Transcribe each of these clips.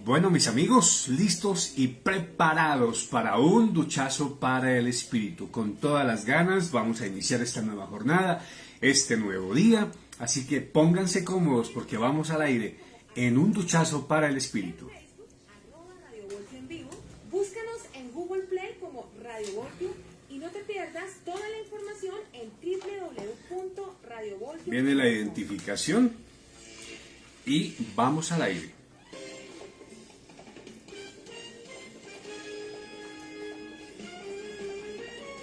Bueno, mis amigos, listos y preparados para un duchazo para el espíritu. Con todas las ganas vamos a iniciar esta nueva jornada, este nuevo día. Así que pónganse cómodos porque vamos al aire en un duchazo para el espíritu. Radio Voltio en vivo, búscanos en Google Play como Radio Voltio y no te pierdas toda la información en www.radiovoltio.com. Viene la identificación y vamos al aire.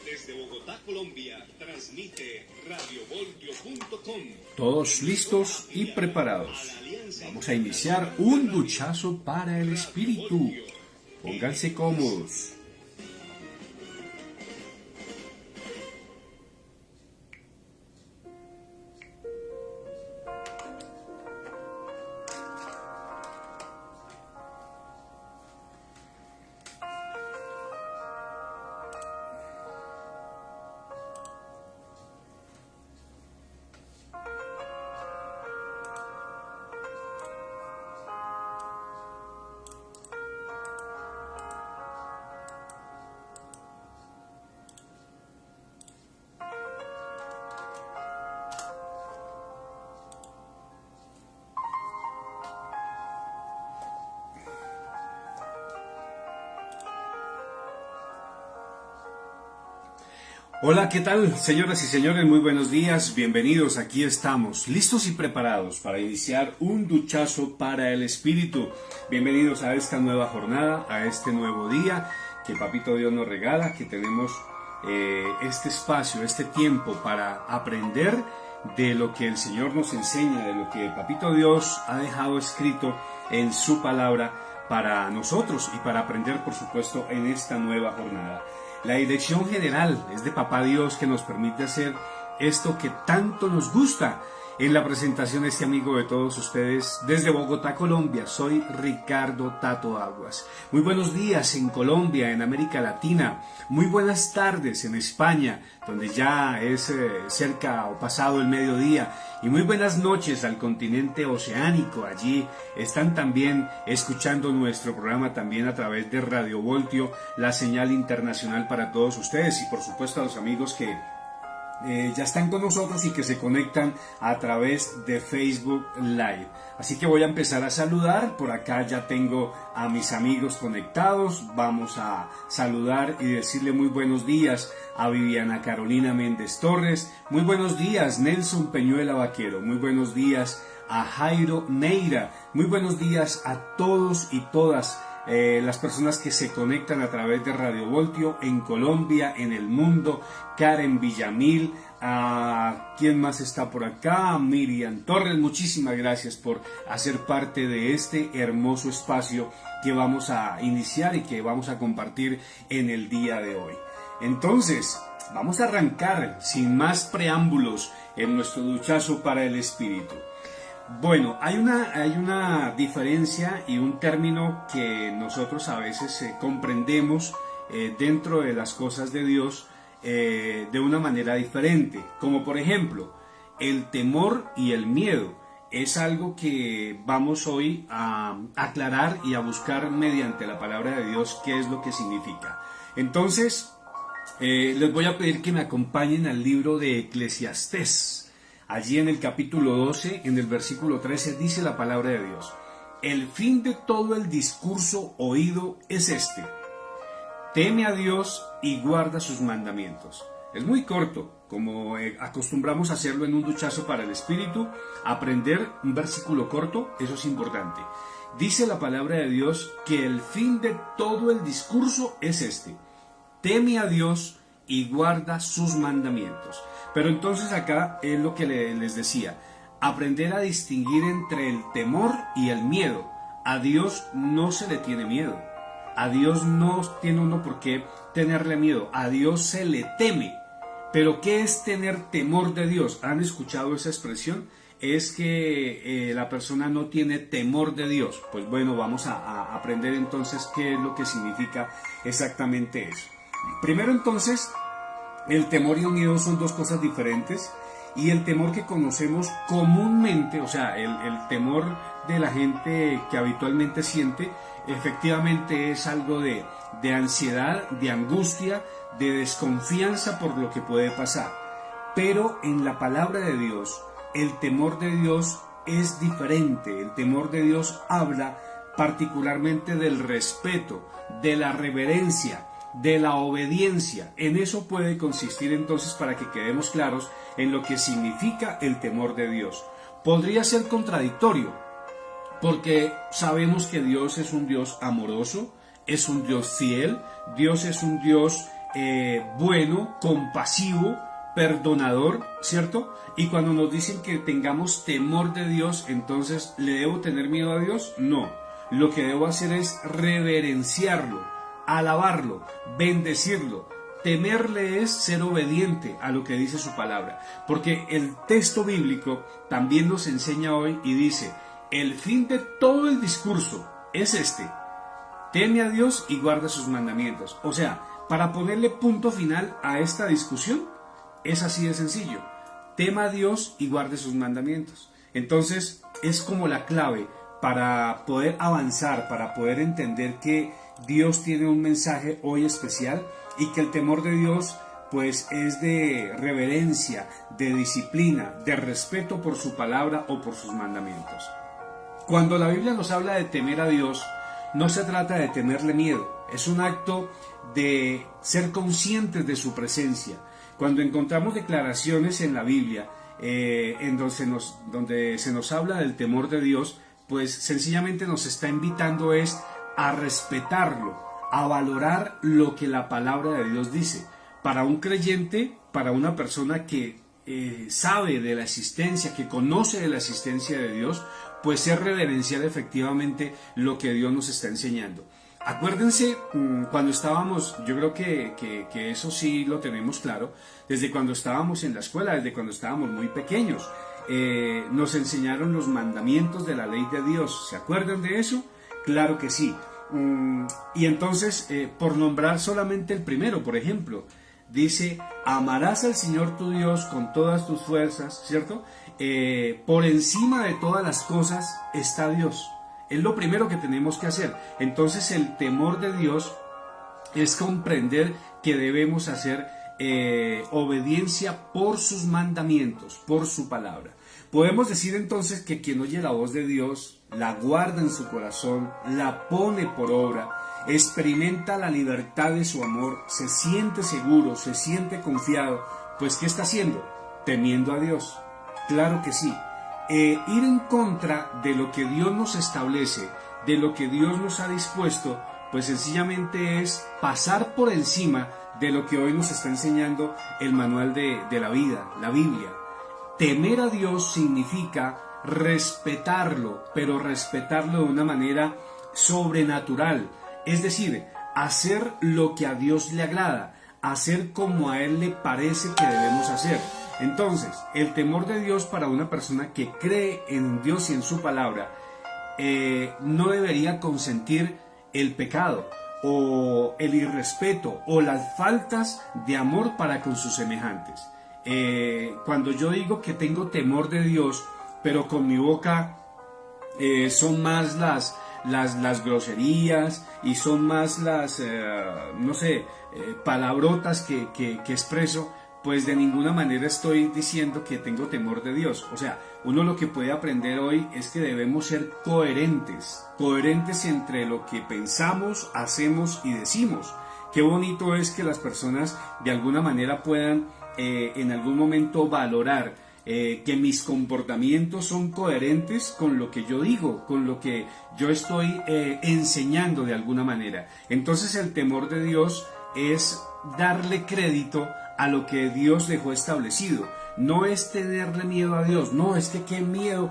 Desde Bogotá, Colombia, transmite radiovoltio.com. Todos listos y preparados. Vamos a iniciar un duchazo para el espíritu. Pónganse cómodos. Hola, ¿qué tal, señoras y señores? Muy buenos días, bienvenidos, aquí estamos, listos y preparados para iniciar un duchazo para el espíritu. Bienvenidos a esta nueva jornada, a este nuevo día que Papito Dios nos regala, que tenemos este espacio, este tiempo para aprender de lo que el Señor nos enseña, de lo que Papito Dios ha dejado escrito en su palabra para nosotros y para aprender, por supuesto, en esta nueva jornada. La dirección general es de Papá Dios, que nos permite hacer esto que tanto nos gusta. En la presentación, este amigo de todos ustedes desde Bogotá, Colombia, soy Ricardo Tato Aguas. Muy buenos días en Colombia, en América Latina. Muy buenas tardes en España, donde ya es cerca o pasado el mediodía. Y muy buenas noches al continente oceánico. Allí están también escuchando nuestro programa también a través de Radio Voltio, la señal internacional para todos ustedes. Y por supuesto a los amigos que ya están con nosotros y que se conectan a través de Facebook Live. Así que voy a empezar a saludar. Por acá ya tengo a mis amigos conectados. Vamos a saludar y decirle muy buenos días a Viviana Carolina Méndez Torres. Muy buenos días, Nelson Peñuela Vaquero. Muy buenos días a Jairo Neira. Muy buenos días a todos y todas las personas que se conectan a través de Radio Voltio en Colombia, en el mundo. Karen Villamil, ¿quién más está por acá? Miriam Torres, muchísimas gracias por hacer parte de este hermoso espacio que vamos a iniciar y que vamos a compartir en el día de hoy. Entonces, vamos a arrancar sin más preámbulos en nuestro duchazo para el espíritu. Bueno, hay una diferencia y un término que nosotros a veces comprendemos dentro de las cosas de Dios de una manera diferente, como por ejemplo el temor y el miedo. Es algo que vamos hoy a aclarar y a buscar mediante la palabra de Dios qué es lo que significa. Entonces, les voy a pedir que me acompañen al libro de Eclesiastés. Allí en el capítulo 12, en el versículo 13, dice la palabra de Dios: el fin de todo el discurso oído es este: teme a Dios y guarda sus mandamientos. Es muy corto, como acostumbramos a hacerlo en un duchazo para el espíritu, aprender un versículo corto, eso es importante. Dice la palabra de Dios que el fin de todo el discurso es este: teme a Dios y guarda sus mandamientos. Pero entonces acá es lo que les decía, aprender a distinguir entre el temor y el miedo. A Dios no se le tiene miedo, a Dios no tiene uno por qué tenerle miedo, a Dios se le teme. Pero ¿qué es tener temor de Dios? ¿Han escuchado esa expresión? Es que la persona no tiene temor de Dios. Pues bueno, vamos a aprender entonces qué es lo que significa exactamente eso. Primero entonces, el temor y el miedo son dos cosas diferentes. Y el temor que conocemos comúnmente, o sea, el temor de la gente que habitualmente siente, efectivamente es algo de ansiedad, de angustia, de desconfianza por lo que puede pasar. Pero en la palabra de Dios, el temor de Dios es diferente. El temor de Dios habla particularmente del respeto, de la reverencia, de la obediencia. En eso puede consistir entonces, para que quedemos claros en lo que significa el temor de Dios. Podría ser contradictorio, porque sabemos que Dios es un Dios amoroso, es un Dios fiel, Dios es un Dios bueno, compasivo, perdonador, ¿cierto? Y cuando nos dicen que tengamos temor de Dios, entonces, ¿le debo tener miedo a Dios? No. Lo que debo hacer es reverenciarlo, alabarlo, bendecirlo. Temerle es ser obediente a lo que dice su palabra, porque el texto bíblico también nos enseña hoy y dice: el fin de todo el discurso es este: teme a Dios y guarda sus mandamientos. O sea, para ponerle punto final a esta discusión, es así de sencillo: tema a Dios y guarde sus mandamientos. Entonces, es como la clave para poder avanzar, para poder entender que Dios tiene un mensaje hoy especial, y que el temor de Dios pues es de reverencia, de disciplina, de respeto por su palabra o por sus mandamientos. Cuando la Biblia nos habla de temer a Dios, no se trata de tenerle miedo, es un acto de ser conscientes de su presencia. Cuando encontramos declaraciones en la Biblia donde se nos habla del temor de Dios, pues sencillamente nos está invitando a respetarlo, a valorar lo que la palabra de Dios dice. Para un creyente, para una persona que sabe de la existencia, que conoce de la existencia de Dios, pues es reverenciar efectivamente lo que Dios nos está enseñando. Acuérdense, cuando estábamos, yo creo que eso sí lo tenemos claro, desde cuando estábamos en la escuela, desde cuando estábamos muy pequeños, nos enseñaron los mandamientos de la ley de Dios. ¿Se acuerdan de eso? Claro que sí. Y entonces, por nombrar solamente el primero, por ejemplo, dice: amarás al Señor tu Dios con todas tus fuerzas, ¿cierto? Por encima de todas las cosas está Dios. Es lo primero que tenemos que hacer. Entonces, el temor de Dios es comprender que debemos hacer obediencia por sus mandamientos, por su palabra. Podemos decir entonces que quien oye la voz de Dios, la guarda en su corazón, la pone por obra, experimenta la libertad de su amor, se siente seguro, se siente confiado, pues ¿qué está haciendo? Temiendo a Dios. Claro que sí. Ir en contra de lo que Dios nos establece, de lo que Dios nos ha dispuesto, pues sencillamente es pasar por encima de lo que hoy nos está enseñando el manual de la vida, la Biblia. Temer a Dios significa respetarlo, pero respetarlo de una manera sobrenatural, es decir, hacer lo que a Dios le agrada, hacer como a Él le parece que debemos hacer. Entonces, el temor de Dios para una persona que cree en Dios y en su palabra, no debería consentir el pecado o el irrespeto o las faltas de amor para con sus semejantes. Cuando yo digo que tengo temor de Dios, pero con mi boca son más las groserías y son más las, palabrotas que expreso, pues de ninguna manera estoy diciendo que tengo temor de Dios. O sea, uno lo que puede aprender hoy es que debemos ser coherentes entre lo que pensamos, hacemos y decimos. Qué bonito es que las personas de alguna manera puedan en algún momento valorar que mis comportamientos son coherentes con lo que yo digo, con lo que yo estoy enseñando de alguna manera. Entonces el temor de Dios es darle crédito a lo que Dios dejó establecido. No es tenerle miedo a Dios, no es que qué miedo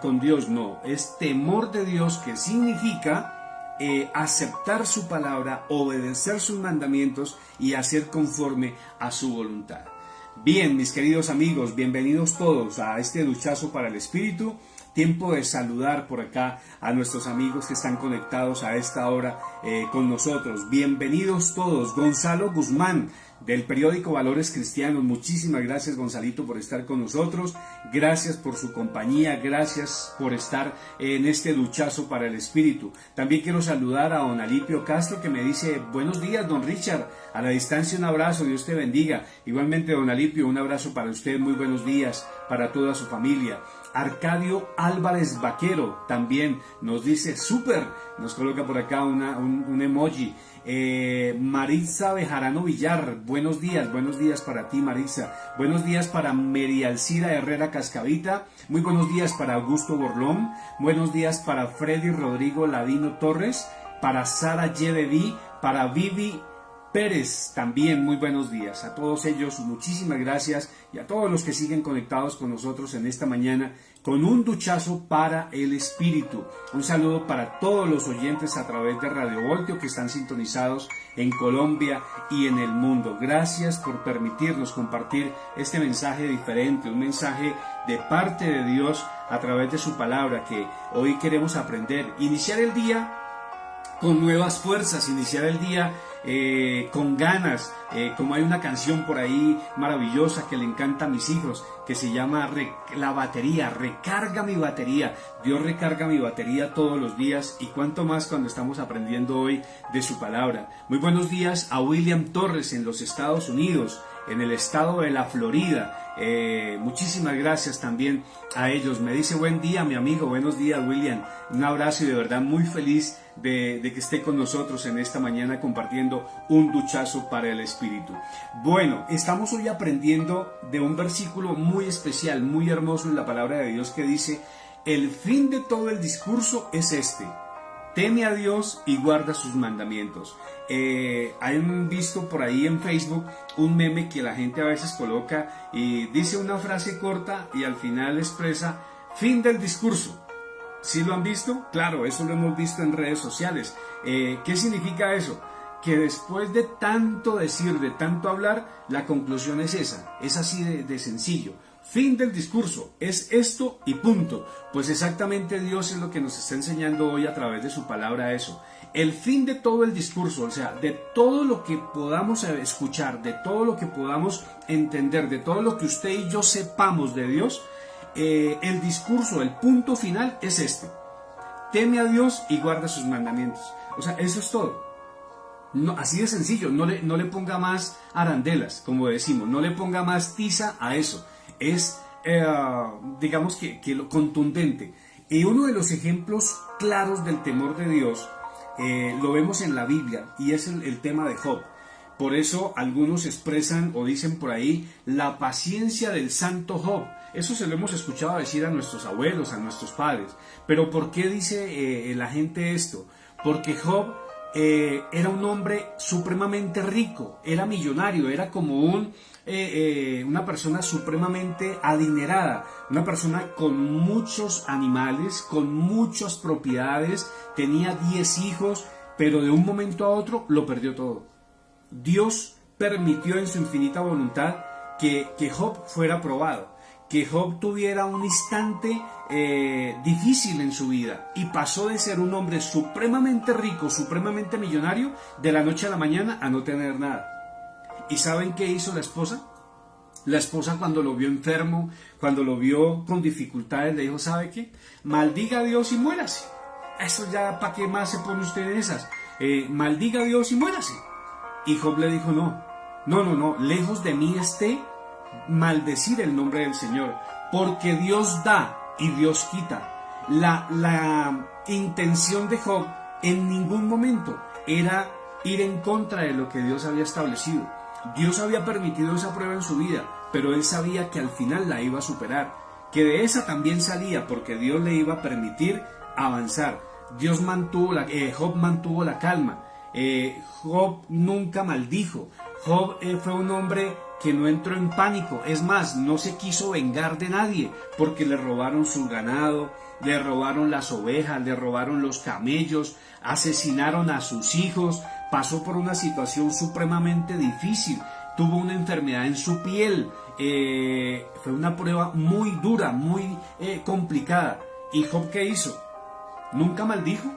con Dios, no, es temor de Dios, que significa aceptar su palabra, obedecer sus mandamientos y hacer conforme a su voluntad. Bien, mis queridos amigos, bienvenidos todos a este duchazo para el espíritu. Tiempo de saludar por acá a nuestros amigos que están conectados a esta hora con nosotros. Bienvenidos todos. Gonzalo Guzmán del periódico Valores Cristianos. Muchísimas gracias, Gonzalito, por estar con nosotros. Gracias por su compañía, gracias por estar en este duchazo para el espíritu. También quiero saludar a don Alipio Castro, que me dice: buenos días, don Richard, a la distancia un abrazo, Dios te bendiga. Igualmente, don Alipio, un abrazo para usted, muy buenos días para toda su familia. Arcadio Álvarez Vaquero también nos dice súper, nos coloca por acá un emoji. Maritza Bejarano Villar, buenos días para ti, Maritza. Buenos días para Merialcira Herrera Cascavita, muy buenos días para Augusto Borlón, buenos días para Freddy Rodrigo Ladino Torres, para Sara Yedeví, para Vivi Pérez, también muy buenos días. A todos ellos muchísimas gracias, y a todos los que siguen conectados con nosotros en esta mañana con un duchazo para el espíritu. Un saludo para todos los oyentes a través de Radio Voltio que están sintonizados en Colombia y en el mundo. Gracias por permitirnos compartir este mensaje diferente, un mensaje de parte de Dios a través de su palabra, que hoy queremos aprender, iniciar el día con nuevas fuerzas, iniciar el día con ganas, como hay una canción por ahí maravillosa que le encanta a mis hijos, que se llama La Batería, recarga mi batería. Dios recarga mi batería todos los días, y cuánto más cuando estamos aprendiendo hoy de su palabra. Muy buenos días a William Torres en los Estados Unidos, en el estado de la Florida. Muchísimas gracias también a ellos. Me dice: buen día, mi amigo. Buenos días, William. Un abrazo, y de verdad muy feliz de que esté con nosotros en esta mañana compartiendo un duchazo para el espíritu. Bueno, estamos hoy aprendiendo de un versículo muy especial, muy hermoso en la palabra de Dios, que dice: el fin de todo el discurso es este: teme a Dios y guarda sus mandamientos. Han visto por ahí en Facebook un meme que la gente a veces coloca y dice una frase corta y al final expresa fin del discurso. ¿Sí lo han visto? Claro, eso lo hemos visto en redes sociales. ¿Qué significa eso? Que después de tanto decir, de tanto hablar, la conclusión es esa, es así de sencillo. Fin del discurso, es esto y punto. Pues exactamente Dios es lo que nos está enseñando hoy a través de su palabra, eso. El fin de todo el discurso, o sea, de todo lo que podamos escuchar, de todo lo que podamos entender, de todo lo que usted y yo sepamos de Dios, el discurso, el punto final es este: teme a Dios y guarda sus mandamientos. O sea, eso es todo. No, así de sencillo, no le ponga más arandelas, como decimos, no le ponga más tiza a eso. Es, digamos que lo contundente. Y uno de los ejemplos claros del temor de Dios lo vemos en la Biblia, y es el tema de Job. Por eso algunos expresan o dicen por ahí la paciencia del santo Job. Eso se lo hemos escuchado decir a nuestros abuelos, a nuestros padres. Pero ¿por qué dice la gente esto? Porque Job era un hombre supremamente rico, era millonario, era como una persona supremamente adinerada, una persona con muchos animales, con muchas propiedades, tenía 10 hijos, pero de un momento a otro lo perdió todo. Dios permitió en su infinita voluntad que Job fuera probado, que Job tuviera un instante difícil en su vida, y pasó de ser un hombre supremamente rico, supremamente millonario, de la noche a la mañana a no tener nada. ¿Y saben qué hizo la esposa? La esposa, cuando lo vio enfermo, cuando lo vio con dificultades, le dijo: ¿sabe qué? Maldiga a Dios y muérase. Eso ya, ¿para qué más se pone usted en esas? Maldiga a Dios y muérase. Y Job le dijo: no, lejos de mí esté maldecir el nombre del Señor, porque Dios da y Dios quita. La intención de Job en ningún momento era ir en contra de lo que Dios había establecido. Dios había permitido esa prueba en su vida, pero él sabía que al final la iba a superar, que de esa también salía, porque Dios le iba a permitir avanzar. Job mantuvo la calma. Job nunca maldijo. Job fue un hombre que no entró en pánico. Es más, no se quiso vengar de nadie, porque le robaron su ganado, le robaron las ovejas, le robaron los camellos, asesinaron a sus hijos, pasó por una situación supremamente difícil, tuvo una enfermedad en su piel, fue una prueba muy dura, muy complicada. ¿Y Job qué hizo? Nunca maldijo,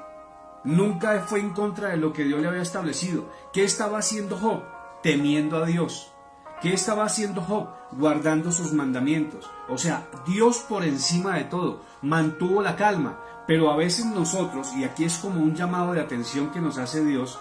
nunca fue en contra de lo que Dios le había establecido. ¿Qué estaba haciendo Job? temiendo a Dios. ¿Qué estaba haciendo Job? Guardando sus mandamientos. O sea, Dios por encima de todo, mantuvo la calma. Pero a veces nosotros, y aquí es como un llamado de atención que nos hace Dios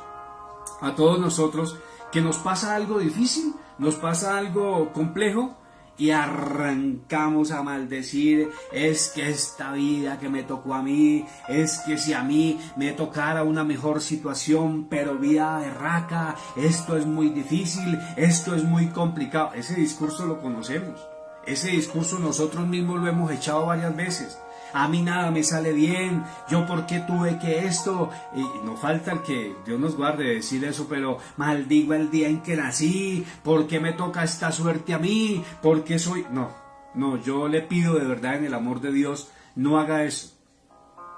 a todos nosotros, que nos pasa algo difícil, nos pasa algo complejo, y arrancamos a maldecir, es que esta vida que me tocó a mí, es que si a mí me tocara una mejor situación, pero vida berraca, esto es muy difícil, esto es muy complicado. Ese discurso lo conocemos, ese discurso nosotros mismos lo hemos echado varias veces. A mí nada me sale bien, yo por qué tuve que esto, y no falta el que Dios nos guarde de decir eso, pero maldigo el día en que nací, ¿por qué me toca esta suerte a mí? ¿Por qué soy? No, yo le pido de verdad en el amor de Dios, no haga eso,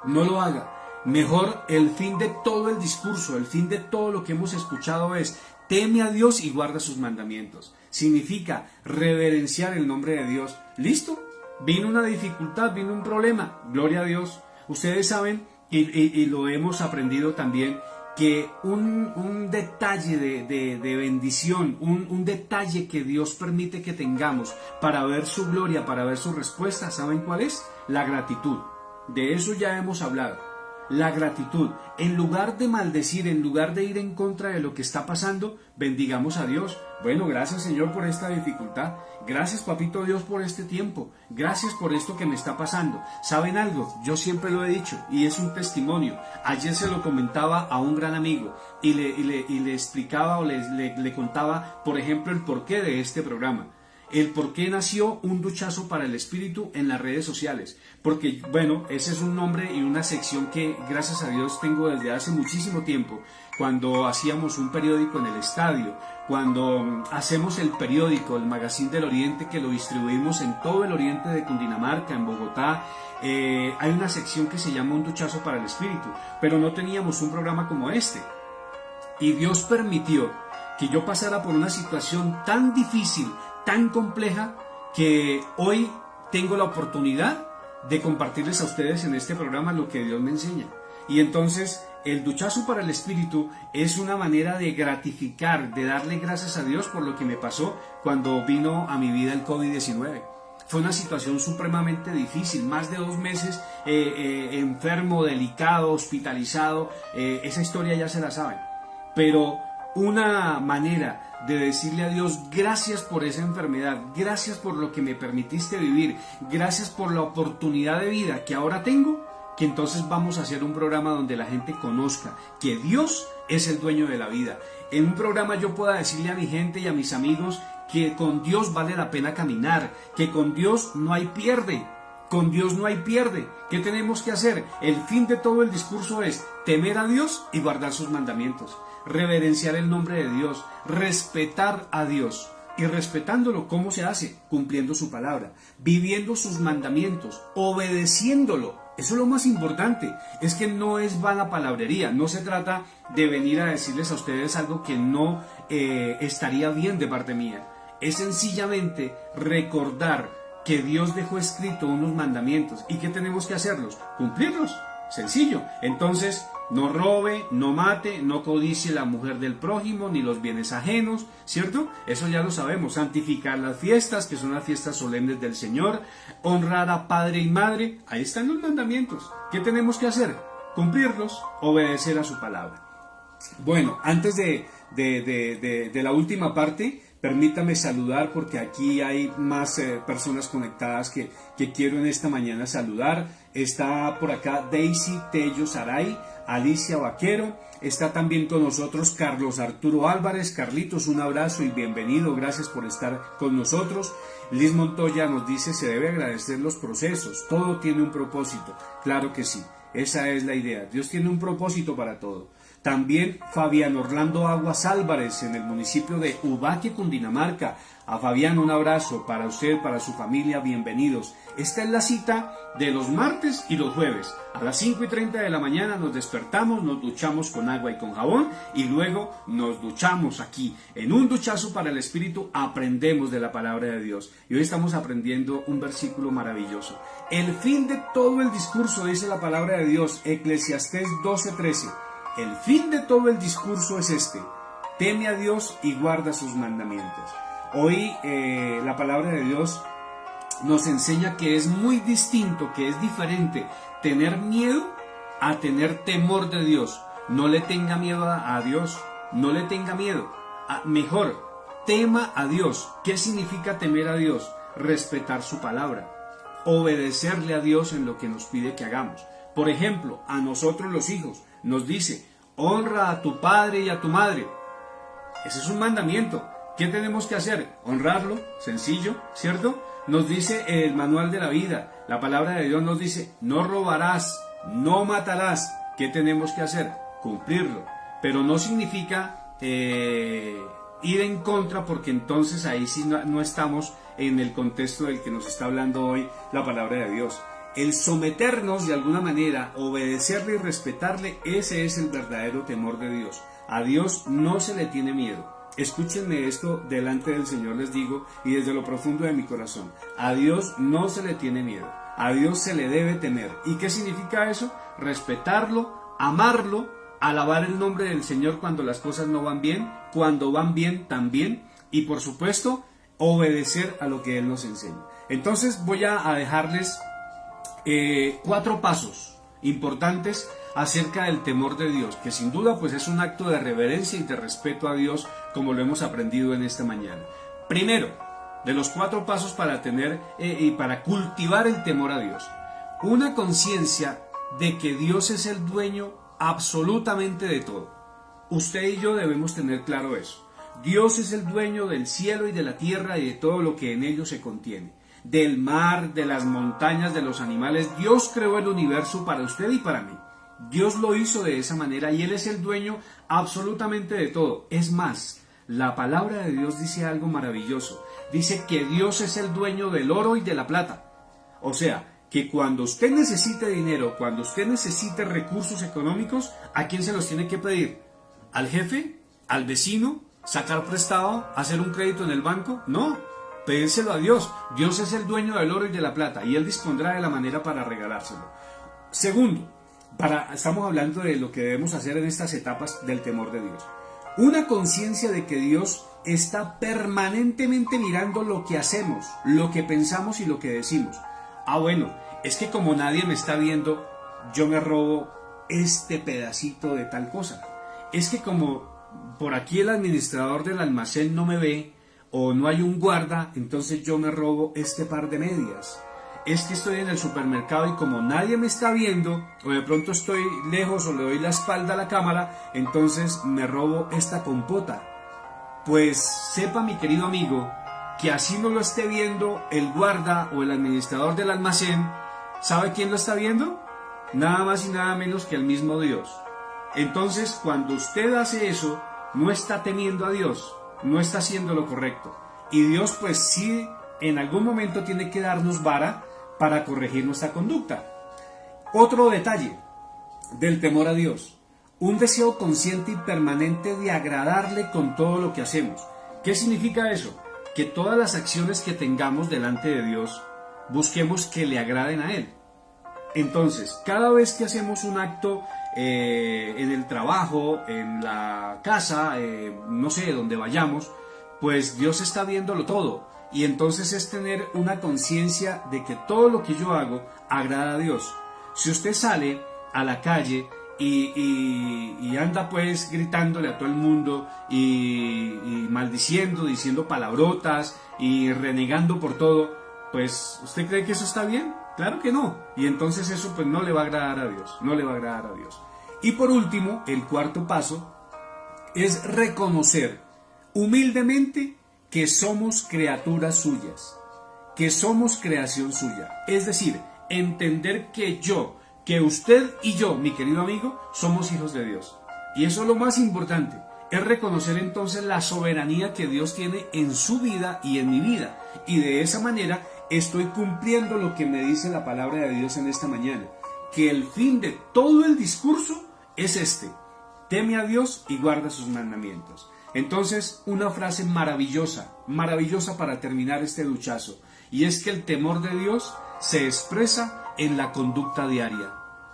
no lo haga. Mejor el fin de todo el discurso, el fin de todo lo que hemos escuchado es, teme a Dios y guarda sus mandamientos. Significa reverenciar el nombre de Dios. ¿Listo? Vino una dificultad, vino un problema, gloria a Dios. Ustedes saben, y lo hemos aprendido también, que un detalle de bendición, un detalle que Dios permite que tengamos para ver su gloria, para ver su respuesta, ¿saben cuál es? La gratitud. De eso ya hemos hablado. La gratitud. En lugar de maldecir, en lugar de ir en contra de lo que está pasando, bendigamos a Dios. Bueno, gracias Señor por esta dificultad. Gracias Papito Dios por este tiempo. Gracias por esto que me está pasando. ¿Saben algo? Yo siempre lo he dicho y es un testimonio. Ayer se lo comentaba a un gran amigo y le explicaba o le contaba, por ejemplo, el porqué de este programa. El por qué nació Un Duchazo para el Espíritu en las redes sociales. Porque, bueno, ese es un nombre y una sección que, gracias a Dios, tengo desde hace muchísimo tiempo. Cuando hacíamos un periódico en el estadio, cuando hacemos el periódico, el Magazine del Oriente, que lo distribuimos en todo el oriente de Cundinamarca, en Bogotá, hay una sección que se llama Un Duchazo para el Espíritu. Pero no teníamos un programa como este. Y Dios permitió que yo pasara por una situación tan difícil, tan compleja, que hoy tengo la oportunidad de compartirles a ustedes en este programa lo que Dios me enseña. Y entonces el duchazo para el espíritu es una manera de gratificar, de darle gracias a Dios por lo que me pasó cuando vino a mi vida el COVID-19. Fue una situación supremamente difícil, más de 2 meses enfermo, delicado, hospitalizado, esa historia ya se la saben. Pero una manera de decirle a Dios, gracias por esa enfermedad, gracias por lo que me permitiste vivir, gracias por la oportunidad de vida que ahora tengo, que entonces vamos a hacer un programa donde la gente conozca que Dios es el dueño de la vida. En un programa yo pueda decirle a mi gente y a mis amigos que con Dios vale la pena caminar, que con Dios no hay pierde. Con Dios no hay pierde. ¿Qué tenemos que hacer? El fin de todo el discurso es temer a Dios y guardar sus mandamientos. Reverenciar el nombre de Dios, respetar a Dios. Y respetándolo, ¿cómo se hace? Cumpliendo su palabra, viviendo sus mandamientos, obedeciéndolo. Eso es lo más importante, es que no es vana palabrería, no se trata de venir a decirles a ustedes algo que no estaría bien de parte mía. Es sencillamente recordar que Dios dejó escrito unos mandamientos y que tenemos que hacerlos, cumplirlos. Sencillo. Entonces, no robe, no mate, no codicie la mujer del prójimo, ni los bienes ajenos, ¿cierto? Eso ya lo sabemos. Santificar las fiestas, que son las fiestas solemnes del Señor. Honrar a padre y madre. Ahí están los mandamientos. ¿Qué tenemos que hacer? Cumplirlos, obedecer a su palabra. Bueno, antes de la última parte, permítame saludar porque aquí hay más personas conectadas que quiero en esta mañana saludar. Está por acá Daisy Tello Saray, Alicia Vaquero, está también con nosotros Carlos Arturo Álvarez. Carlitos, un abrazo y bienvenido, gracias por estar con nosotros. Liz Montoya nos dice, se debe agradecer los procesos, todo tiene un propósito. Claro que sí, esa es la idea, Dios tiene un propósito para todo. También Fabián Orlando Aguas Álvarez en el municipio de Ubaque, Cundinamarca. A Fabián un abrazo para usted, para su familia, bienvenidos. Esta es la cita de los martes y los jueves. A las 5:30 de la mañana nos despertamos, nos duchamos con agua y con jabón y luego nos duchamos aquí. En Un Duchazo para el Espíritu aprendemos de la palabra de Dios. Y hoy estamos aprendiendo un versículo maravilloso. El fin de todo el discurso, dice la palabra de Dios, Eclesiastés 12:13. El fin de todo el discurso es este: Teme a Dios y guarda sus mandamientos. Hoy la palabra de Dios nos enseña que es muy distinto, que es diferente tener miedo a tener temor de Dios. No le tenga miedo a Dios, no le tenga miedo. Mejor, tema a Dios. ¿Qué significa temer a Dios? Respetar su palabra, obedecerle a Dios en lo que nos pide que hagamos. Por ejemplo, a nosotros los hijos nos dice, honra a tu padre y a tu madre. Ese es un mandamiento. ¿Qué tenemos que hacer? Honrarlo, sencillo, ¿cierto? Nos dice el manual de la vida, la palabra de Dios nos dice, no robarás, no matarás. ¿Qué tenemos que hacer? Cumplirlo. Pero no significa ir en contra, porque entonces ahí sí no estamos en el contexto del que nos está hablando hoy la palabra de Dios. El someternos de alguna manera, obedecerle y respetarle, ese es el verdadero temor de Dios. A Dios no se le tiene miedo. Escúchenme esto delante del Señor, les digo, y desde lo profundo de mi corazón. A Dios no se le tiene miedo. A Dios se le debe temer. ¿Y qué significa eso? Respetarlo, amarlo, alabar el nombre del Señor cuando las cosas no van bien, cuando van bien también, y por supuesto, obedecer a lo que Él nos enseña. Entonces voy a dejarles 4 pasos importantes acerca del temor de Dios, que sin duda pues es un acto de reverencia y de respeto a Dios, como lo hemos aprendido en esta mañana. Primero, de los 4 pasos para tener y para cultivar el temor a Dios, una conciencia de que Dios es el dueño absolutamente de todo. Usted y yo debemos tener claro eso. Dios es el dueño del cielo y de la tierra y de todo lo que en ellos se contiene. Del mar, de las montañas, de los animales. Dios creó el universo para usted y para mí. Dios lo hizo de esa manera y Él es el dueño absolutamente de todo. Es más, la palabra de Dios dice algo maravilloso. Dice que Dios es el dueño del oro y de la plata. O sea, que cuando usted necesite dinero, cuando usted necesite recursos económicos, ¿a quién se los tiene que pedir? ¿Al jefe? ¿Al vecino? ¿Sacar prestado? ¿Hacer un crédito en el banco? No, pedírselo a Dios. Dios es el dueño del oro y de la plata y Él dispondrá de la manera para regalárselo. Segundo, estamos hablando de lo que debemos hacer en estas etapas del temor de Dios. Una conciencia de que Dios está permanentemente mirando lo que hacemos, lo que pensamos y lo que decimos. Bueno, es que como nadie me está viendo, yo me robo este pedacito de tal cosa. Es que como por aquí el administrador del almacén no me ve o no hay un guarda, entonces yo me robo este par de medias. Es que estoy en el supermercado y como nadie me está viendo, o de pronto estoy lejos o le doy la espalda a la cámara, entonces me robo esta compota. Pues sepa, mi querido amigo, que así no lo esté viendo el guarda o el administrador del almacén, ¿sabe quién lo está viendo? Nada más y nada menos que el mismo Dios. Entonces, cuando usted hace eso, no está temiendo a Dios, no está haciendo lo correcto. Y Dios pues sí, en algún momento tiene que darnos vara para corregir nuestra conducta. Otro detalle del temor a Dios, un deseo consciente y permanente de agradarle con todo lo que hacemos. ¿Qué significa eso? Que todas las acciones que tengamos delante de Dios, busquemos que le agraden a Él. Entonces, cada vez que hacemos un acto en el trabajo, en la casa, no sé, donde vayamos, pues Dios está viéndolo todo. Y entonces es tener una conciencia de que todo lo que yo hago agrada a Dios. Si usted sale a la calle y anda pues gritándole a todo el mundo y maldiciendo, diciendo palabrotas y renegando por todo, pues ¿usted cree que eso está bien? Claro que no. Y entonces eso pues no le va a agradar a Dios, no le va a agradar a Dios. Y por último, el 4º paso es reconocer humildemente que somos criaturas suyas, que somos creación suya. Es decir, entender que usted y yo, mi querido amigo, somos hijos de Dios. Y eso es lo más importante, es reconocer entonces la soberanía que Dios tiene en su vida y en mi vida. Y de esa manera estoy cumpliendo lo que me dice la palabra de Dios en esta mañana, que el fin de todo el discurso es este: teme a Dios y guarda sus mandamientos. Entonces, una frase maravillosa, maravillosa para terminar este duchazo, y es que el temor de Dios se expresa en la conducta diaria.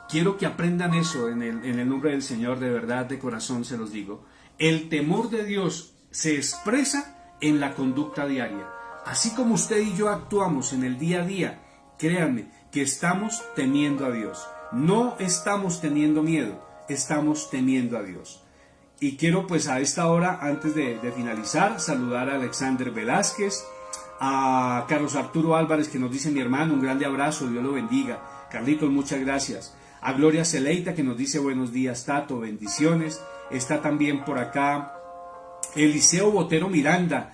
Quiero que aprendan eso en el nombre del Señor, de verdad, de corazón se los digo. El temor de Dios se expresa en la conducta diaria. Así como usted y yo actuamos en el día a día, créanme que estamos temiendo a Dios. No estamos teniendo miedo, estamos temiendo a Dios. Y quiero pues a esta hora, antes de finalizar, saludar a Alexander Velázquez, a Carlos Arturo Álvarez, que nos dice: mi hermano, un grande abrazo, Dios lo bendiga. Carlitos, muchas gracias. A Gloria Celeita, que nos dice: buenos días, Tato, bendiciones. Está también por acá Eliseo Botero Miranda.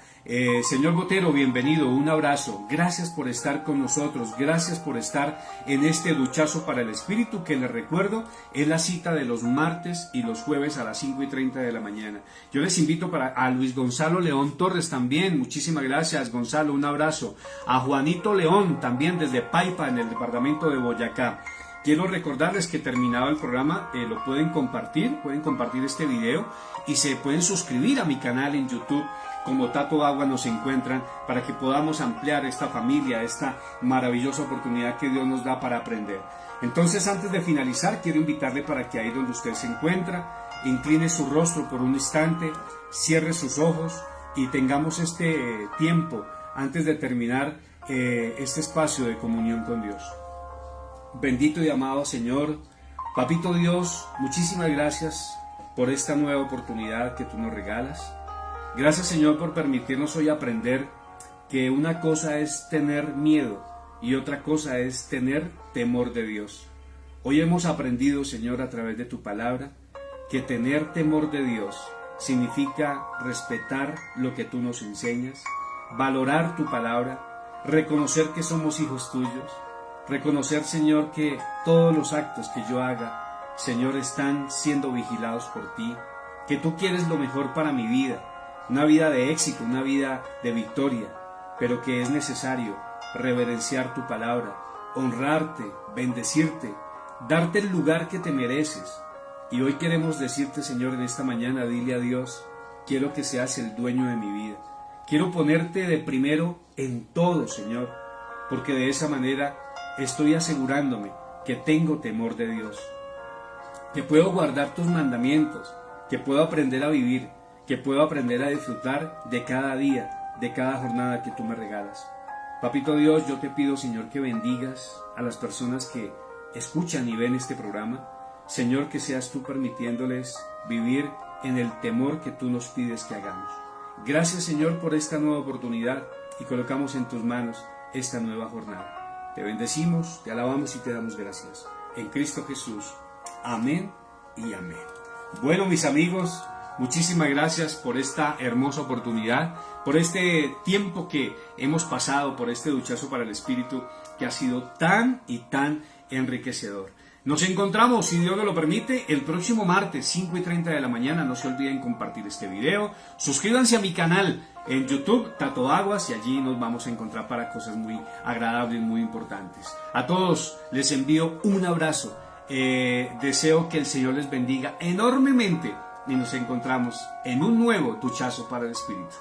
Señor Botero, bienvenido, un abrazo. Gracias por estar con nosotros, gracias por estar en este duchazo para el espíritu, que les recuerdo es la cita de los martes y los jueves a las 5:30 de la mañana. Yo les invito a Luis Gonzalo León Torres también, muchísimas gracias Gonzalo, un abrazo. A Juanito León también desde Paipa, en el departamento de Boyacá. Quiero recordarles que terminado el programa lo pueden compartir este video y se pueden suscribir a mi canal en YouTube. Como Tato Agua nos encuentran, para que podamos ampliar esta familia, esta maravillosa oportunidad que Dios nos da para aprender. Entonces, antes de finalizar, quiero invitarle para que ahí donde usted se encuentra, incline su rostro por un instante, cierre sus ojos y tengamos este tiempo antes de terminar este espacio de comunión con Dios. Bendito y amado Señor, Papito Dios, muchísimas gracias por esta nueva oportunidad que tú nos regalas. Gracias, Señor, por permitirnos hoy aprender que una cosa es tener miedo y otra cosa es tener temor de Dios. Hoy hemos aprendido, Señor, a través de tu palabra, que tener temor de Dios significa respetar lo que tú nos enseñas, valorar tu palabra, reconocer que somos hijos tuyos, reconocer, Señor, que todos los actos que yo haga, Señor, están siendo vigilados por ti, que tú quieres lo mejor para mi vida, una vida de éxito, una vida de victoria, pero que es necesario reverenciar tu palabra, honrarte, bendecirte, darte el lugar que te mereces. Y hoy queremos decirte, Señor, en esta mañana, dile a Dios: quiero que seas el dueño de mi vida, quiero ponerte de primero en todo, Señor, porque de esa manera estoy asegurándome que tengo temor de Dios, que puedo guardar tus mandamientos, que puedo aprender a vivir, que puedo aprender a disfrutar de cada día, de cada jornada que tú me regalas. Papito Dios, yo te pido, Señor, que bendigas a las personas que escuchan y ven este programa. Señor, que seas tú permitiéndoles vivir en el temor que tú nos pides que hagamos. Gracias, Señor, por esta nueva oportunidad y colocamos en tus manos esta nueva jornada. Te bendecimos, te alabamos y te damos gracias. En Cristo Jesús. Amén y amén. Bueno, mis amigos, muchísimas gracias por esta hermosa oportunidad, por este tiempo que hemos pasado, por este duchazo para el espíritu que ha sido tan y tan enriquecedor. Nos encontramos, si Dios me lo permite, el próximo martes, 5:30 de la mañana. No se olviden compartir este video. Suscríbanse a mi canal en YouTube, Tato Aguas, y allí nos vamos a encontrar para cosas muy agradables, muy importantes. A todos les envío un abrazo. Deseo que el Señor les bendiga enormemente y nos encontramos en un nuevo duchazo para el espíritu.